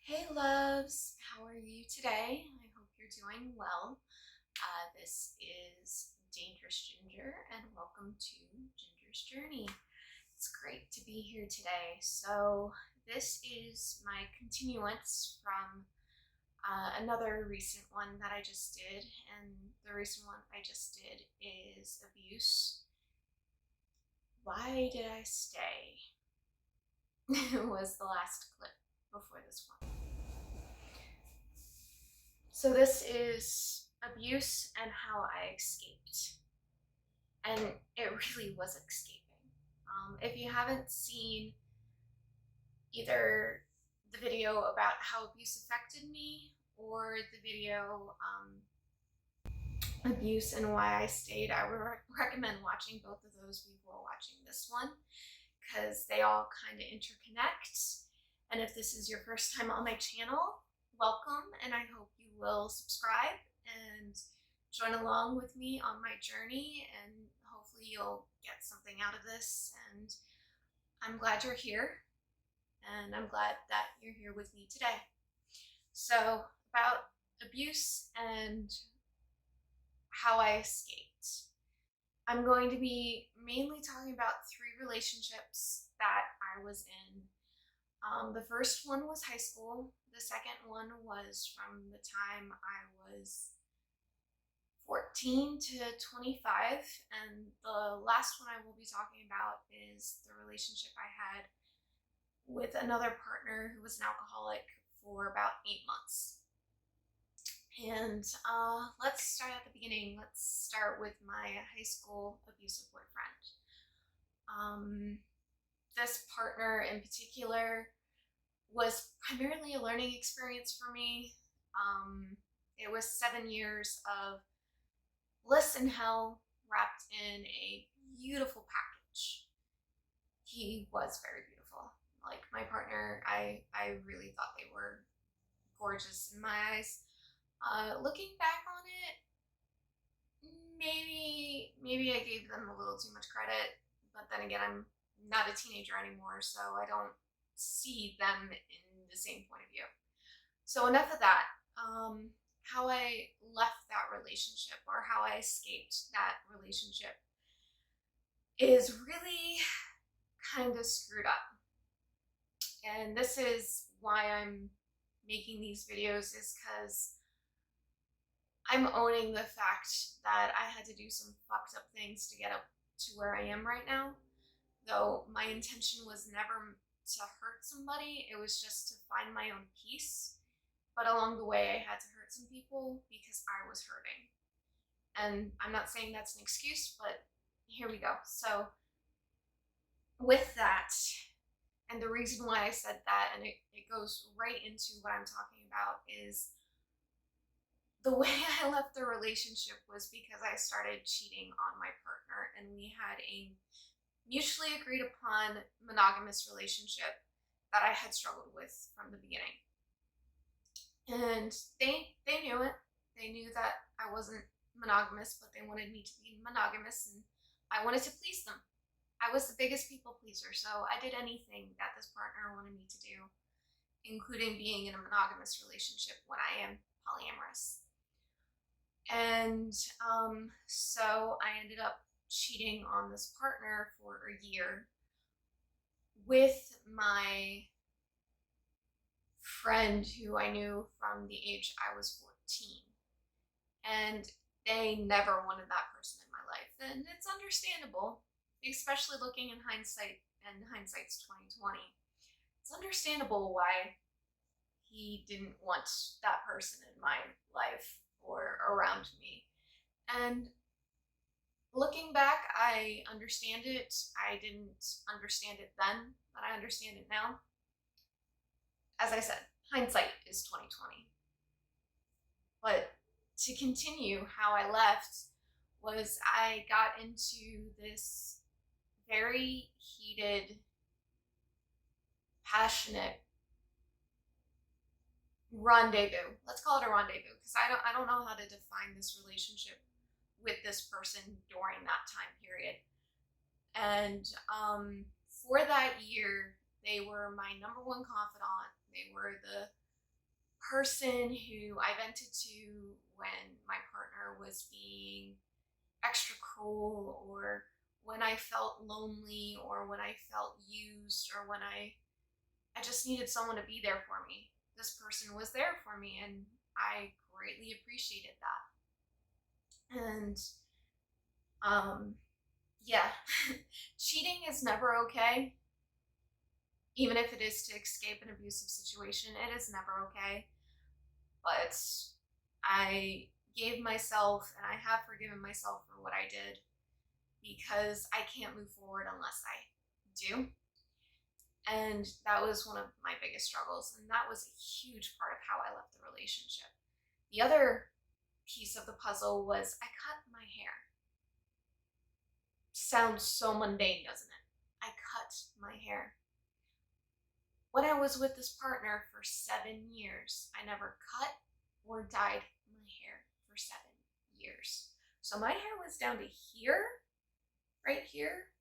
Hey loves, how are you today? I hope you're doing well. This is Dangerous Ginger and welcome to Ginger's Journey. It's great to be here today. So this is my continuance from another recent one that I just did, and the recent one I just did is abuse. Why did I stay? was the last clip before this one. So this is abuse and how I escaped. And it really was escaping. If you haven't seen either the video about how abuse affected me or the video abuse and why I stayed, I would recommend watching both of those before watching this one because they all kind of interconnect. And if this is your first time on my channel, welcome, and I hope you will subscribe and join along with me on my journey, and hopefully you'll get something out of this. And I'm glad you're here, and I'm glad that you're here with me today. So about abuse and how I escaped. I'm going to be mainly talking about 3 relationships that I was in. The first one was high school. The second one was from the time I was 14 to 25. And the last one I will be talking about is the relationship I had with another partner who was an alcoholic for about 8 months. And let's start at the beginning. Let's start with my high school abusive boyfriend. This partner in particular was primarily a learning experience for me. It was 7 years of bliss and hell wrapped in a beautiful package. He was very beautiful. Like my partner, I really thought they were gorgeous in my eyes. Looking back on it, maybe I gave them a little too much credit, but then again, I'm not a teenager anymore, so I don't see them in the same point of view. So enough of that. How I left that relationship, or how I escaped that relationship, is really kind of screwed up. And this is why I'm making these videos, is because I'm owning the fact that I had to do some fucked up things to get up to where I am right now. Though my intention was never to hurt somebody, it was just to find my own peace. But along the way, I had to hurt some people because I was hurting. And I'm not saying that's an excuse, but here we go. So with that, and the reason why I said that, and it goes right into what I'm talking about, is the way I left the relationship was because I started cheating on my partner, and we had a mutually agreed upon monogamous relationship that I had struggled with from the beginning. And they knew it. They knew that I wasn't monogamous, but they wanted me to be monogamous, and I wanted to please them. I was the biggest people pleaser, so I did anything that this partner wanted me to do, including being in a monogamous relationship when I am polyamorous. And so I ended up cheating on this partner for a year with my friend who I knew from the age I was 14. And they never wanted that person in my life. And it's understandable, especially looking in hindsight, and hindsight's 2020. It's understandable why he didn't want that person in my life or around me. And looking back, I understand it. I didn't understand it then, but I understand it now. As I said, hindsight is 2020. But to continue, how I left was I got into this very heated, passionate rendezvous. Let's call it a rendezvous, because I don't know how to define this relationship with this person during that time period. And for that year, they were my number one confidant. They were the person who I vented to when my partner was being extra cruel, or when I felt lonely, or when I felt used, or when I just needed someone to be there for me. This person was there for me, and I greatly appreciated that. And yeah, cheating is never okay. Even if it is to escape an abusive situation, it is never okay. But I gave myself, and I have forgiven myself for what I did, because I can't move forward unless I do. And that was one of my biggest struggles, and that was a huge part of how I left the relationship. The other piece of the puzzle was I cut my hair. Sounds so mundane, doesn't it? I cut my hair. When I was with this partner for 7 years, I never cut or dyed my hair for 7 years. So my hair was down to here, right here,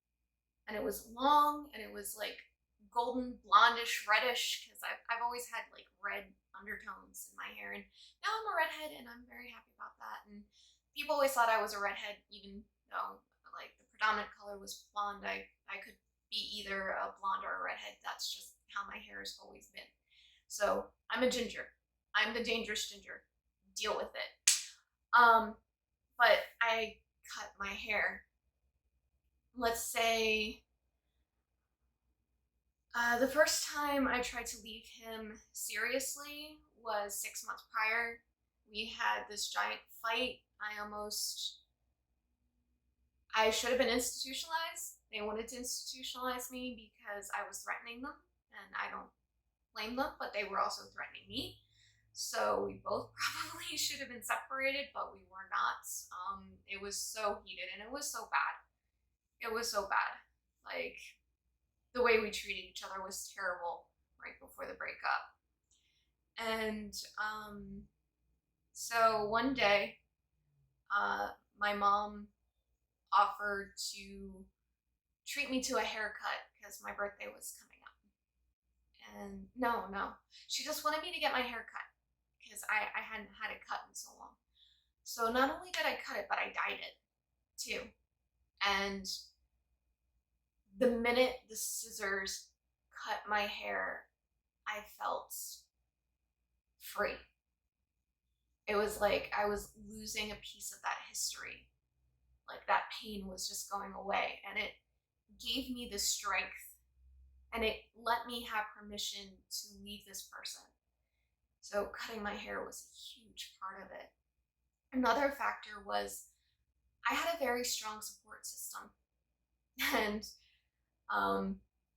and it was long, and it was like golden blondish reddish, because I've always had like red undertones in my hair, and now I'm a redhead, and I'm very happy about that. And people always thought I was a redhead, even though like the predominant color was blonde. I could be either a blonde or a redhead. That's just how my hair has always been. So I'm a ginger. I'm the dangerous ginger. Deal with it. But I cut my hair. Let's say the first time I tried to leave him seriously was 6 months prior. We had this giant fight. I should have been institutionalized. They wanted to institutionalize me because I was threatening them, and I don't blame them, but they were also threatening me. So we both probably should have been separated, but we were not. It was so heated, and it was so bad. It was so bad. Like, the way we treated each other was terrible right before the breakup. And so one day, my mom offered to treat me to a haircut because my birthday was coming up. And no, she just wanted me to get my hair cut because I hadn't had it cut in so long. So not only did I cut it, but I dyed it too. And the minute the scissors cut my hair, I felt free. It was like I was losing a piece of that history. Like that pain was just going away, and it gave me the strength, and it let me have permission to leave this person. So cutting my hair was a huge part of it. Another factor was I had a very strong support system, and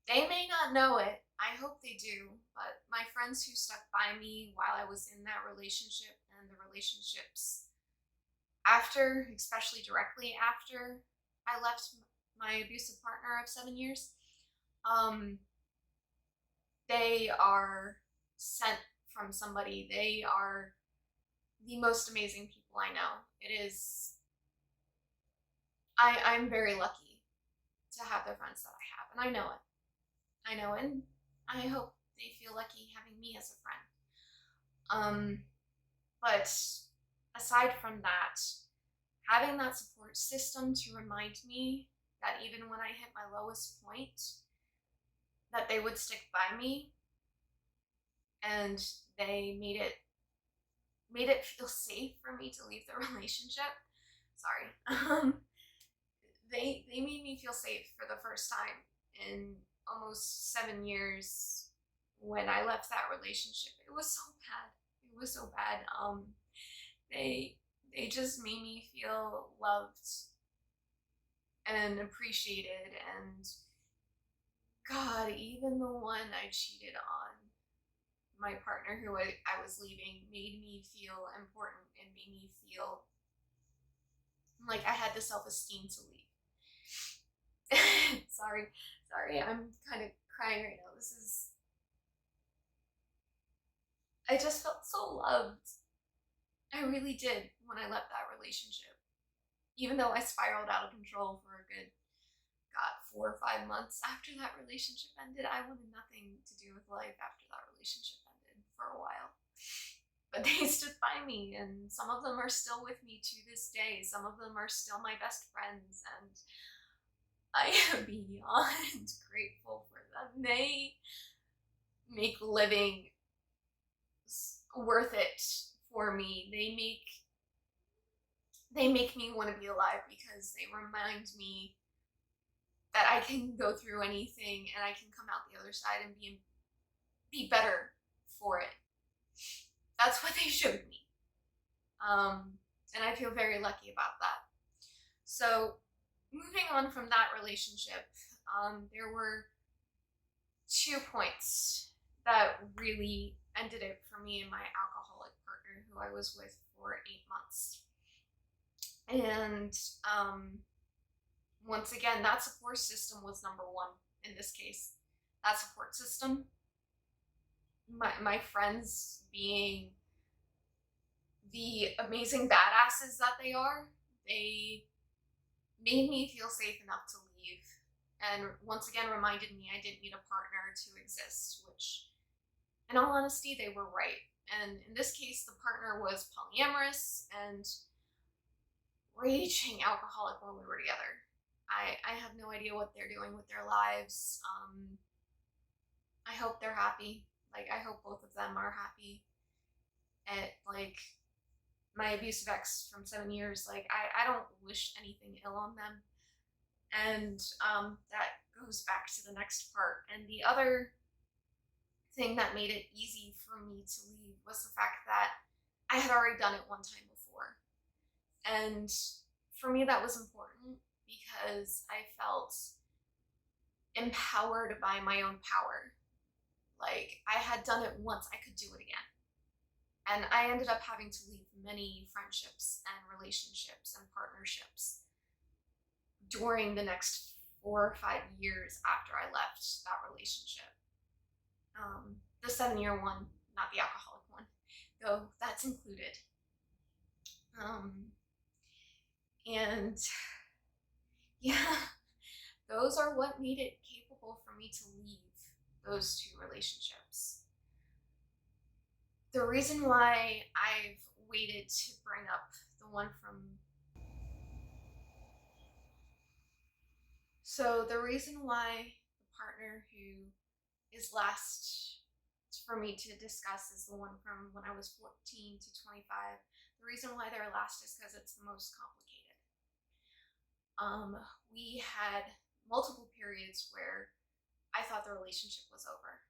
they may not know it. I hope they do, but my friends who stuck by me while I was in that relationship, and the relationships after, especially directly after I left my abusive partner of 7 years, they are sent from somebody. They are the most amazing people I know. It is, I'm very lucky to have the friends that I have, and I know it. I know it, and I hope they feel lucky having me as a friend. But aside from that, having that support system to remind me that even when I hit my lowest point, that they would stick by me, and they made it feel safe for me to leave the relationship. Sorry. They made me feel safe for the first time in almost 7 years. When I left that relationship, it was so bad. It was so bad. They just made me feel loved and appreciated, and God, even the one I cheated on, my partner who I was leaving, made me feel important and made me feel like I had the self-esteem to leave. Sorry, I'm kind of crying right now. I just felt so loved. I really did when I left that relationship. Even though I spiraled out of control for a good, 4 or 5 months after that relationship ended. I wanted nothing to do with life after that relationship ended for a while. but they stood by me, and some of them are still with me to this day. Some of them are still my best friends, and I am beyond grateful for them. They make living worth it for me. They make me want to be alive because they remind me that I can go through anything and I can come out the other side and be better for it. That's what they showed me. And I feel very lucky about that. So moving on from that relationship, there were 2 points that really ended it for me and my alcoholic partner who I was with for 8 months. And once again, that support system was number one in this case. That support system, my friends being the amazing badasses that they are, they made me feel safe enough to leave. And once again reminded me I didn't need a partner to exist, which in all honesty, they were right. And in this case, the partner was polyamorous and raging alcoholic when we were together. I have no idea what they're doing with their lives. I hope they're happy. Like, I hope both of them are happy. And, like, my abusive ex from 7 years, like, I don't wish anything ill on them. And that goes back to the next part. And the other thing that made it easy for me to leave was the fact that I had already done it one time before. And for me, that was important because I felt empowered by my own power. Like, I had done it once, I could do it again. And I ended up having to leave many friendships and relationships and partnerships during the next 4 or 5 years after I left that relationship. The 7-year one, not the alcoholic one, though that's included. And yeah, those are what made it capable for me to leave those 2 relationships. The reason why I've waited to bring up the one from... So the reason why the partner who is last for me to discuss is the one from when I was 14 to 25. The reason why they're last is because it's the most complicated. We had multiple periods where I thought the relationship was over.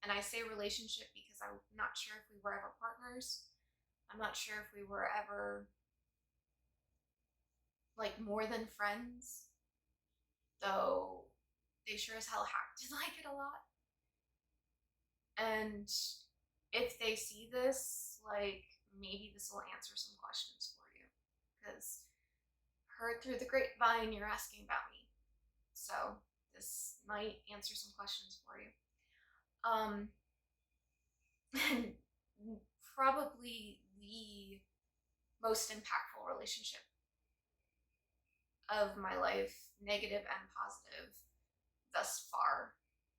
And I say relationship because I'm not sure if we were ever partners. I'm not sure if we were ever like more than friends, though they sure as hell acted like it a lot. And if they see this, like, maybe this will answer some questions for you, because heard through the grapevine you're asking about me, so this might answer some questions for you. Probably the most impactful relationship of my life, negative and positive, thus far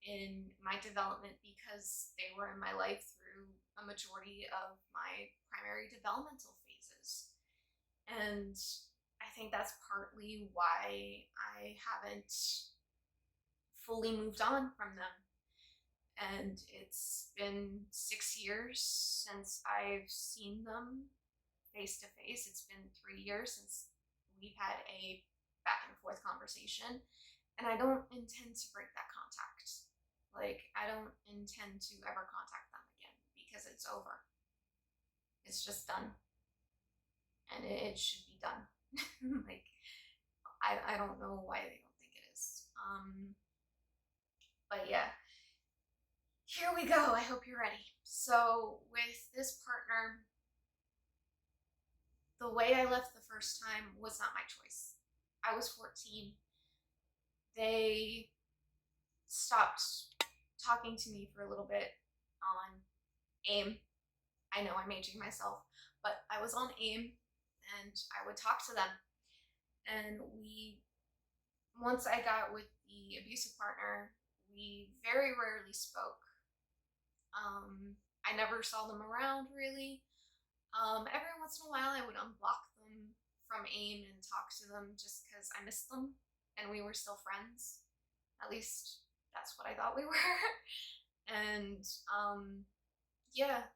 in my development, because they were in my life through a majority of my primary developmental phases. And I think that's partly why I haven't fully moved on from them. And it's been 6 years since I've seen them face to face. It's been 3 years since we've had a back and forth conversation. And I don't intend to break that contact. Like, I don't intend to ever contact them again because it's over. It's just done. And it should be done. Like, I don't know why they don't think it is. But yeah. Here we go. I hope you're ready. So with this partner, the way I left the first time was not my choice. I was 14. They stopped talking to me for a little bit on AIM. I know I'm aging myself, but I was on AIM and I would talk to them. And once I got with the abusive partner, we very rarely spoke. I never saw them around really. Every once in a while I would unblock them from AIM and talk to them just because I missed them and we were still friends. At least that's what I thought we were. And yeah,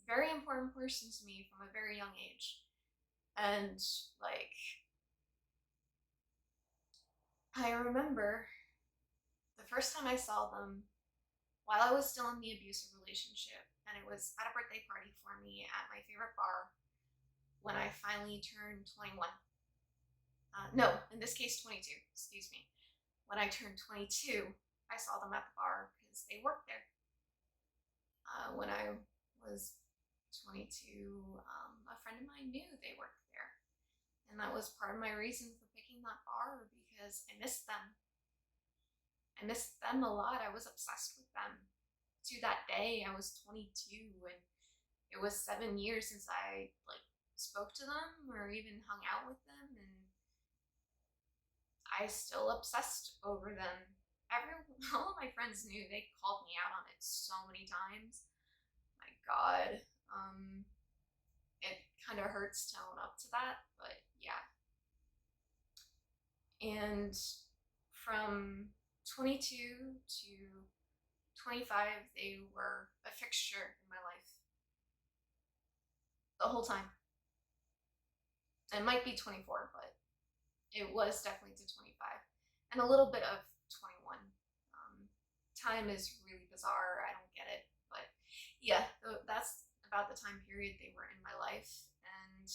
very important person to me from a very young age. And like, I remember the first time I saw them while I was still in the abusive relationship, and it was at a birthday party for me at my favorite bar when I finally turned 21. No, in this case, 22, excuse me. When I turned 22, I saw them at the bar because they worked there. When I was 22, a friend of mine knew they worked there. And that was part of my reason for picking that bar, because I missed them. I missed them a lot. I was obsessed with them. To that day, I was 22, and it was 7 years since I spoke to them or even hung out with them, and I still obsessed over them. All of my friends knew. They called me out on it so many times. My God, it kind of hurts to own up to that, but yeah. And from 22 to 25, they were a fixture in my life the whole time. It might be 24, but it was definitely to 25 and a little bit of 21. Time is really bizarre. I don't get it, but yeah, that's about the time period they were in my life. And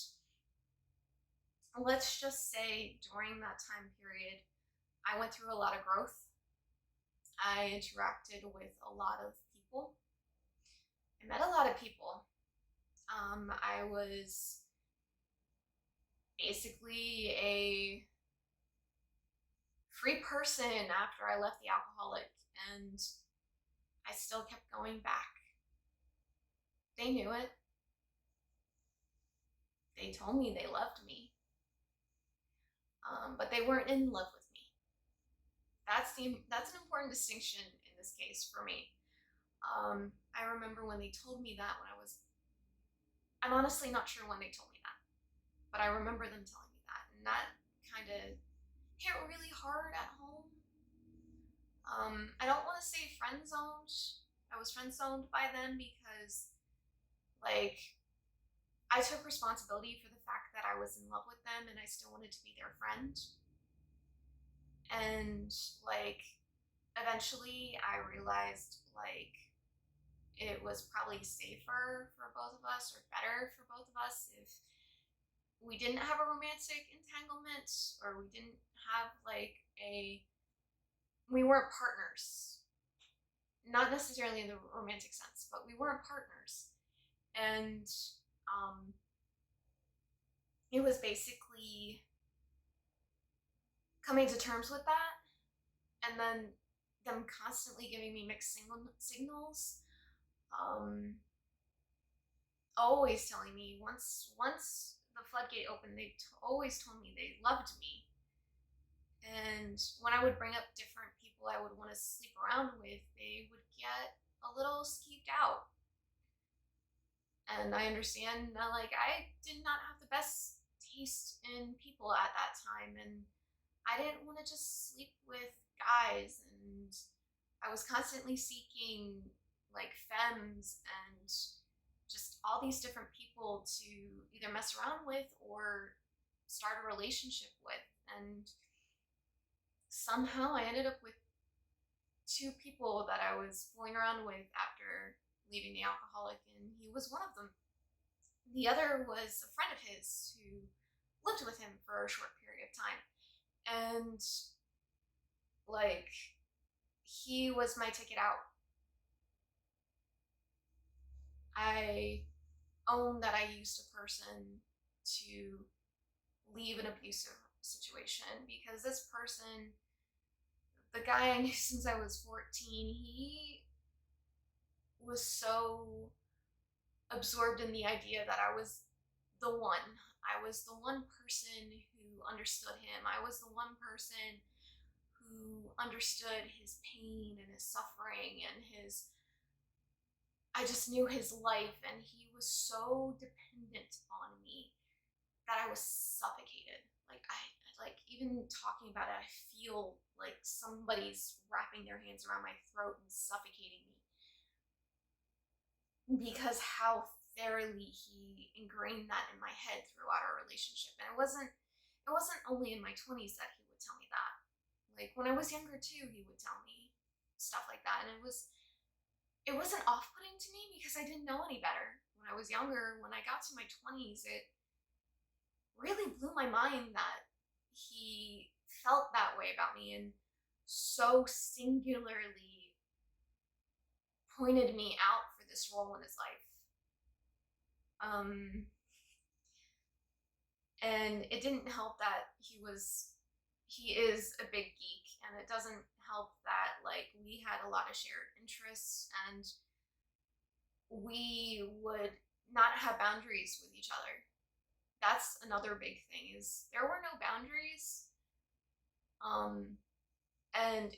let's just say during that time period, I went through a lot of growth. I interacted with a lot of people. I met a lot of people. I was basically a free person after I left the alcoholic, and I still kept going back. They knew it. They told me they loved me, but they weren't in love with me. That's an important distinction in this case for me. I remember when they told me that I'm honestly not sure when they told me that, but I remember them telling me that, and that kind of hit really hard at home. I don't want to say friend zoned. I was friend zoned by them because, I took responsibility for the fact that I was in love with them and I still wanted to be their friend. And, eventually I realized, it was probably safer for both of us, or better for both of us, if we didn't have a romantic entanglement, or we didn't have we weren't partners. Not necessarily in the romantic sense, but we weren't partners. And it was basically coming to terms with that, and then them constantly giving me mixed signals. Always telling me, once the floodgate opened, they always told me they loved me. And when I would bring up different people I would want to sleep around with, they would get a little skeeved out. And I understand that, I did not have the best taste in people at that time, and I didn't want to just sleep with guys, and I was constantly seeking femmes and just all these different people to either mess around with or start a relationship with. And somehow I ended up with 2 people that I was fooling around with after leaving the alcoholic, and he was one of them. The other was a friend of his who lived with him for a short period of time, and he was my ticket out. I own that I used a person to leave an abusive situation, because this person, the guy I knew since I was 14, he was so absorbed in the idea that I was the one. I was the one person who understood him. I was the one person who understood his pain and his suffering and his I just knew his life, and he was so dependent on me that I was suffocated. Like even talking about it, I feel like somebody's wrapping their hands around my throat and suffocating me because how thoroughly he ingrained that in my head throughout our relationship. And it wasn't only in my 20s that he would tell me that. Like when I was younger too, he would tell me stuff like that, and it wasn't off-putting to me because I didn't know any better when I was younger. When I got to my 20s, it really blew my mind that he felt that way about me and so singularly pointed me out for this role in his life. And it didn't help that he is a big geek, and it doesn't help that like we had a lot of shared interests, and we would not have boundaries with each other. That's another big thing, is there were no boundaries. And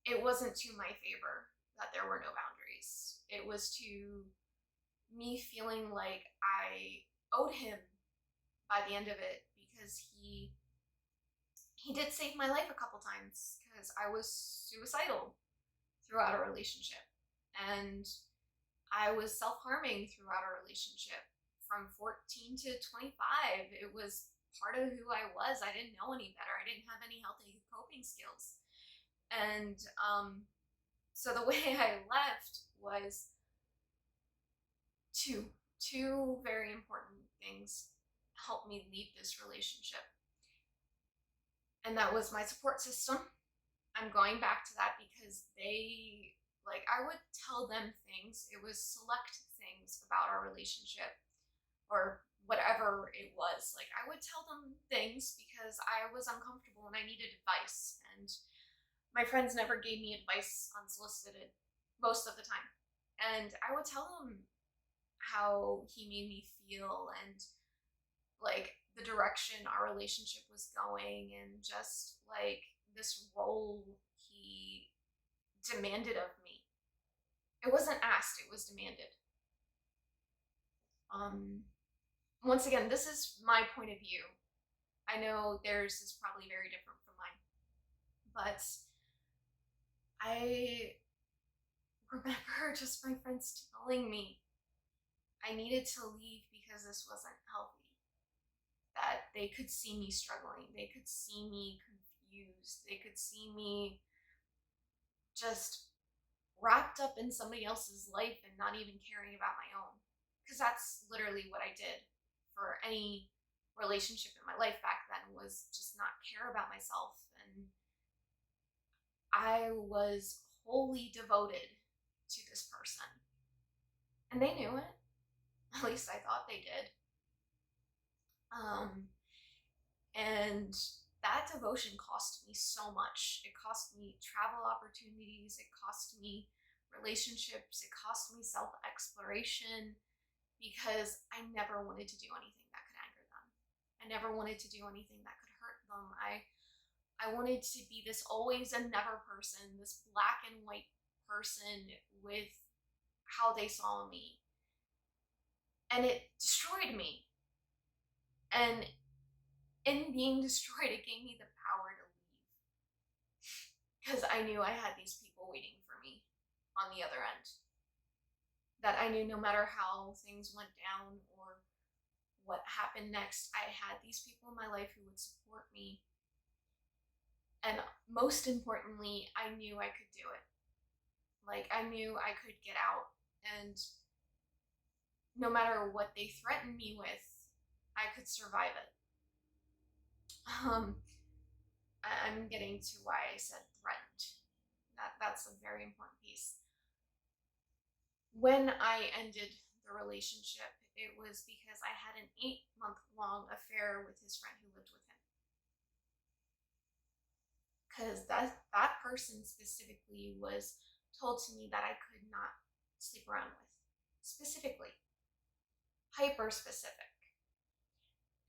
it wasn't to my favor that there were no boundaries. It was to me feeling like I owed him by the end of it, because he did save my life a couple times because I was suicidal throughout our relationship, and I was self-harming throughout our relationship from 14 to 25. It was part of who I was. I didn't know any better. I didn't have any healthy coping skills. And so the way I left was two very important things helped me leave this relationship. And that was my support system. I'm going back to that because I would tell them things. It was select things about our relationship or whatever it was. Like, I would tell them things because I was uncomfortable and I needed advice. And my friends never gave me advice unsolicited most of the time. And I would tell them how he made me feel, and like the direction our relationship was going, and just like this role he demanded of me. It wasn't asked, it was demanded. Once again, this is my point of view. I know theirs is probably very different from mine, but I remember just my friends telling me I needed to leave because this wasn't healthy. That they could see me struggling. They could see me confused. They could see me just wrapped up in somebody else's life and not even caring about my own. Because that's literally what I did for any relationship in my life back then, was just not care about myself. And I was wholly devoted to this person. And they knew it. At least I thought they did. And that devotion cost me so much. It cost me travel opportunities. It cost me relationships. It cost me self-exploration, because I never wanted to do anything that could anger them. I never wanted to do anything that could hurt them. I wanted to be this always and never person, this black and white person with how they saw me. And it destroyed me. And in being destroyed, it gave me the power to leave. Because I knew I had these people waiting for me on the other end. That I knew no matter how things went down or what happened next, I had these people in my life who would support me. And most importantly, I knew I could do it. Like, I knew I could get out, and no matter what they threatened me with, I could survive it. I'm getting to why I said threatened. That's a very important piece. When I ended the relationship, it was because I had an 8-month-long affair with his friend who lived with him. Because that person specifically was told to me that I could not sleep around with. Specifically. Hyper specific.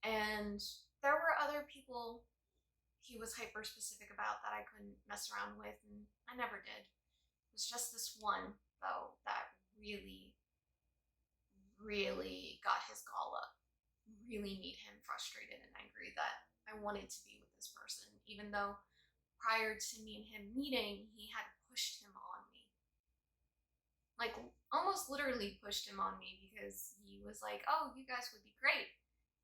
And there were other people he was hyper specific about that I couldn't mess around with, and I never did. It was just this one, though, that really really got his gall up, really made him frustrated and angry that I wanted to be with this person, even though prior to me and him meeting, he had pushed him on me. Like, almost literally pushed him on me, because he was like, oh, you guys would be great.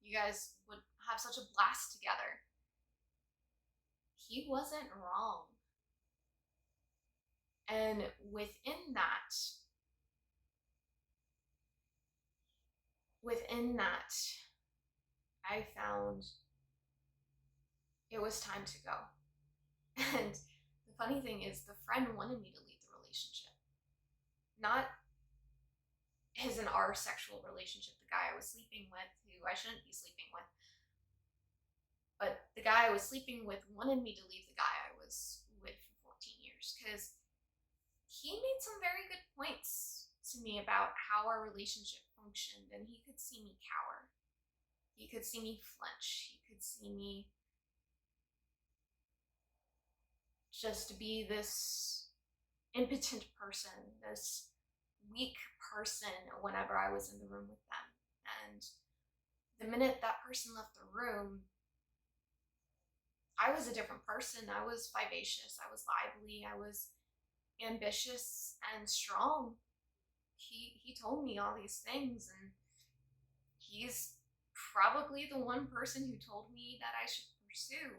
You guys would have such a blast together. He wasn't wrong. And within that, I found it was time to go. And the funny thing is, the friend wanted me to leave the relationship. Not our sexual relationship, the guy I was sleeping with, who I shouldn't be sleeping with. But the guy I was sleeping with wanted me to leave the guy I was with for 14 years, because he made some very good points to me about how our relationship functioned, and he could see me cower. He could see me flinch. He could see me just be this impotent person, this weak person whenever I was in the room with them. And the minute that person left the room, I was a different person. I was vivacious, I was lively, I was ambitious and strong. He told me all these things, and he's probably the one person who told me that I should pursue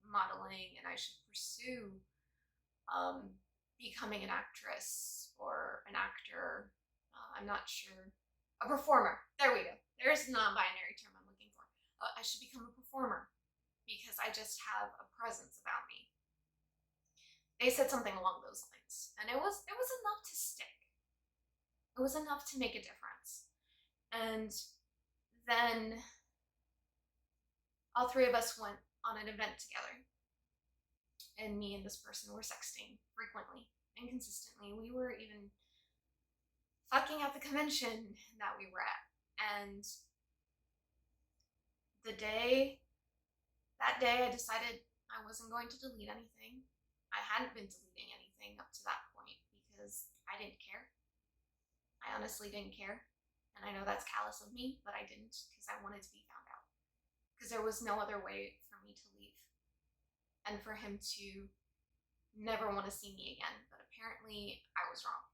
modeling and I should pursue becoming an actress or an actor. I'm not sure. A performer. There we go. There's the non-binary term I'm looking for. I should become a performer because I just have a presence about me. They said something along those lines, and it was enough to stick. It was enough to make a difference. And then all three of us went on an event together, and me and this person were sexting frequently and consistently. We were even fucking at the convention that we were at. And that day I decided I wasn't going to delete anything. I hadn't been deleting anything up to that point because I didn't care. I honestly didn't care. And I know that's callous of me, but I didn't, because I wanted to be found out. Because there was no other way for me to leave. And for him to never want to see me again. But apparently I was wrong.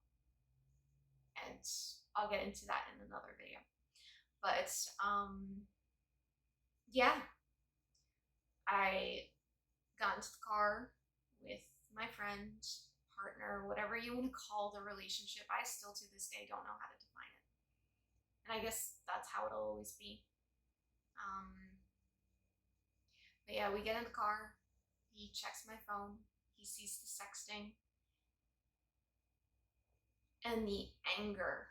And I'll get into that in another video. But yeah, I got into the car with my friend, partner, whatever you want to call the relationship. I still to this day don't know how to define it. And I guess that's how it'll always be. But yeah, we get in the car. He checks my phone. He sees the sexting. And the anger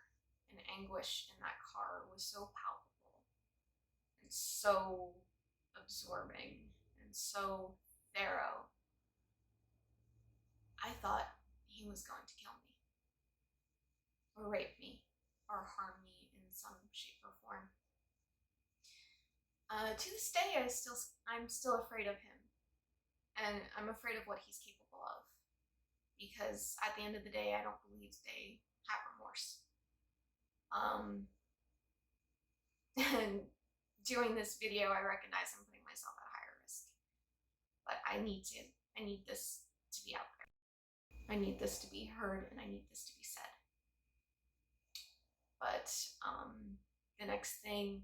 and anguish in that car was so palpable and so absorbing and so thorough. I thought he was going to kill me, or rape me, or harm me in some shape or form. To this day, I'm still afraid of him, and I'm afraid of what he's capable of, because at the end of the day, I don't believe they have remorse. And doing this video, I recognize I'm putting myself at a higher risk, but I need this to be out there. I need this to be heard, and I need this to be said. But the next thing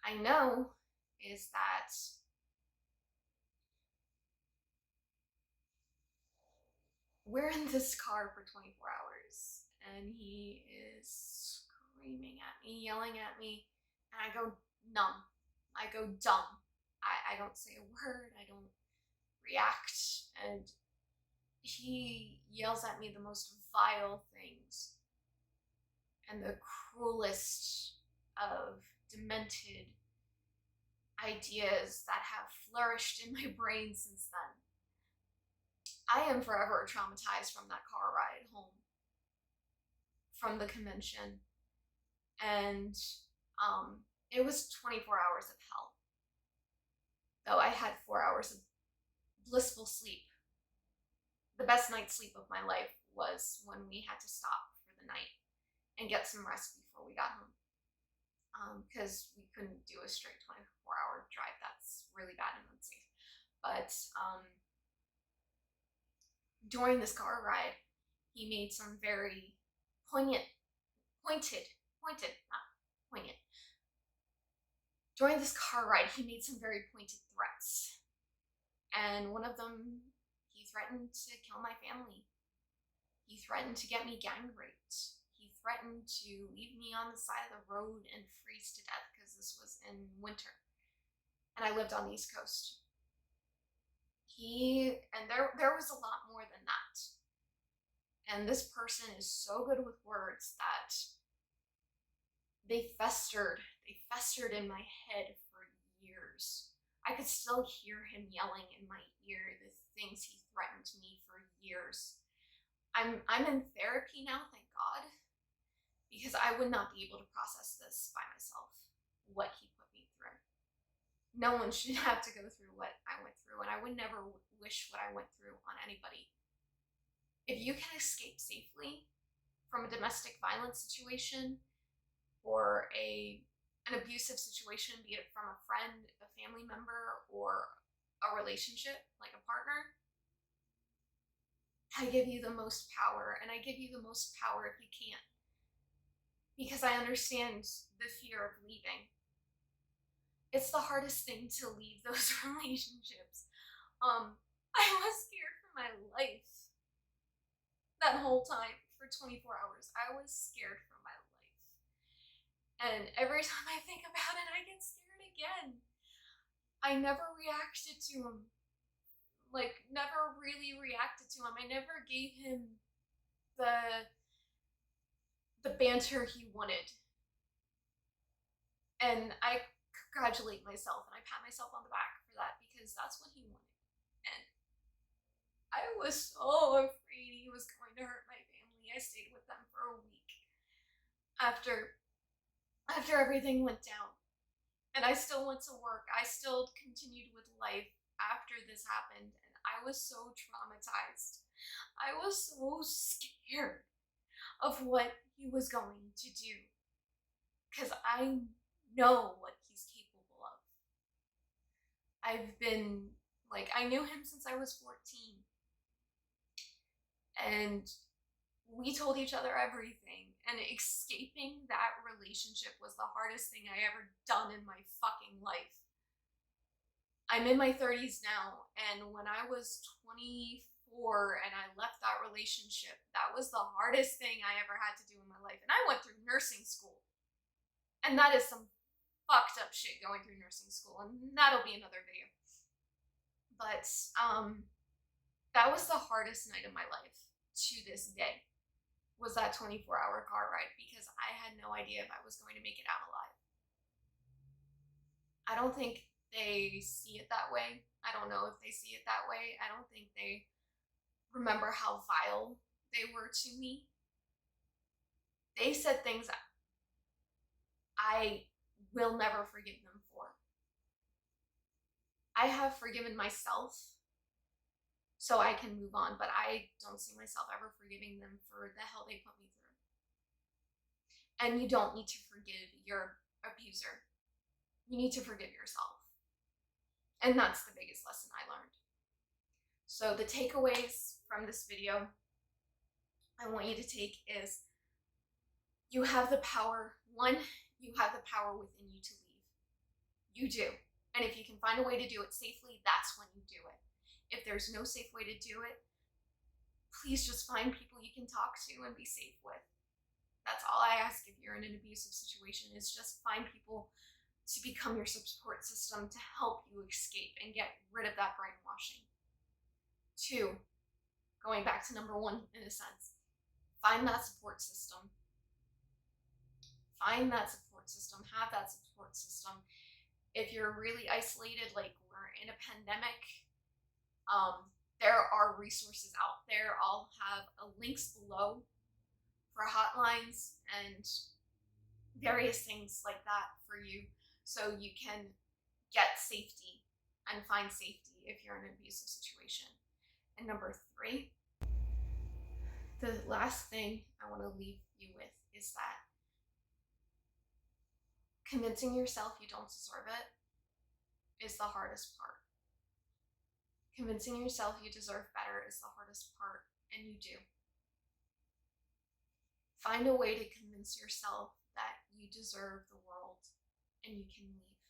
I know is that we're in this car for 24 hours, and he is screaming at me, yelling at me, and I go numb. I go dumb. I don't say a word. I don't react. And he yells at me the most vile things and the cruelest of demented ideas that have flourished in my brain since then. I am forever traumatized from that car ride home from the convention. And it was 24 hours of hell. Though I had 4 hours of blissful sleep. The best night's sleep of my life was when we had to stop for the night and get some rest before we got home. because we couldn't do a straight 24-hour drive. That's really bad and unsafe. But during this car ride, he made some very pointed, not poignant. During this car ride, he made some very pointed threats. And one of them, he threatened to kill my family. He threatened to get me gang raped. He threatened to leave me on the side of the road and freeze to death because this was in winter. And I lived on the East Coast. There was a lot more than that. And this person is so good with words that they festered in my head for years. I could still hear him yelling in my ear the things he threatened me for years. I'm in therapy now, thank God, because I would not be able to process this by myself, what he put me through. No one should have to go through what I went through, and I would never wish what I went through on anybody. If you can escape safely from a domestic violence situation or an abusive situation, be it from a friend, a family member, or a relationship, like a partner, I give you the most power, and I give you the most power if you can't. Because I understand the fear of leaving. It's the hardest thing to leave those relationships. I was scared for my life that whole time for 24 hours. I was scared for my life. And every time I think about it, I get scared again. I never reacted to him. Never really reacted to him. I never gave him the banter he wanted. And I congratulate myself and I pat myself on the back for that because that's what he wanted. And I was so afraid he was going to hurt my family. I stayed with them for a week after everything went down. And I still went to work. I still continued with life after this happened. And I was so traumatized. I was so scared of what he was going to do. Because I know what he's capable of. I knew him since I was 14. And we told each other everything. And escaping that relationship was the hardest thing I ever done in my fucking life. I'm in my 30s now, and when I was 24 and I left that relationship, that was the hardest thing I ever had to do in my life. And I went through nursing school. And that is some fucked up shit going through nursing school, and that'll be another video. But that was the hardest night of my life to this day, was that 24-hour car ride, because I had no idea if I was going to make it out alive. I don't think they see it that way. I don't know if they see it that way. I don't think they remember how vile they were to me. They said things I will never forgive them for. I have forgiven myself so I can move on, but I don't see myself ever forgiving them for the hell they put me through. And you don't need to forgive your abuser. You need to forgive yourself. And that's the biggest lesson I learned. So the takeaways from this video I want you to take is, you have the power. One, you have the power within you to leave. You do. And if you can find a way to do it safely, that's when you do it. If there's no safe way to do it, please just find people you can talk to and be safe with. That's all I ask if you're in an abusive situation, is just find people to become your support system to help you escape and get rid of that brainwashing. 2, going back to number 1 in a sense, find that support system. Find that support system, have that support system. If you're really isolated, like we're in a pandemic, there are resources out there. I'll have links below for hotlines and various things like that for you, so you can get safety and find safety if you're in an abusive situation. And number 3, the last thing I want to leave you with is that Convincing yourself you don't deserve it is the hardest part. Convincing yourself you deserve better is the hardest part, and you do. Find a way to convince yourself that you deserve the world and you can leave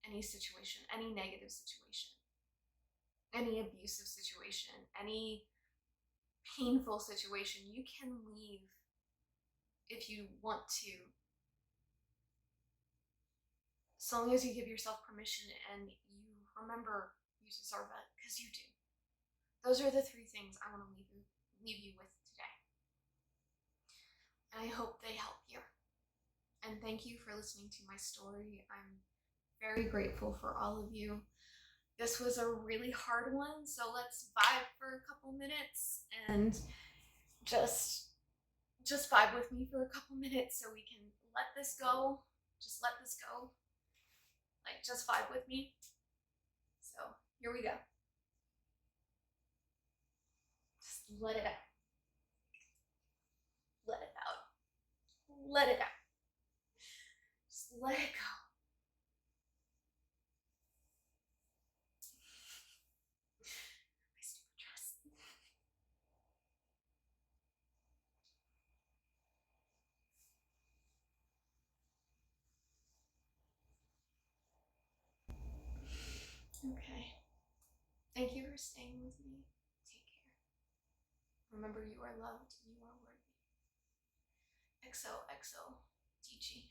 any situation, any negative situation, any abusive situation, any painful situation. You can leave if you want to, so long as you give yourself permission and you remember you deserve it, because you do. Those are the 3 things I want to leave you with today. And I hope they help you. And thank you for listening to my story. I'm very grateful for all of you. This was a really hard one, so let's vibe for a couple minutes and just vibe with me for a couple minutes so we can let this go. Just let this go. Like, just vibe with me. So here we go. Just let it out. Let it out. Let it out. Just let it go. My stupid dress. Okay. Thank you for staying with me. Take care. Remember, you are loved. You are worthy. XOXO. TG.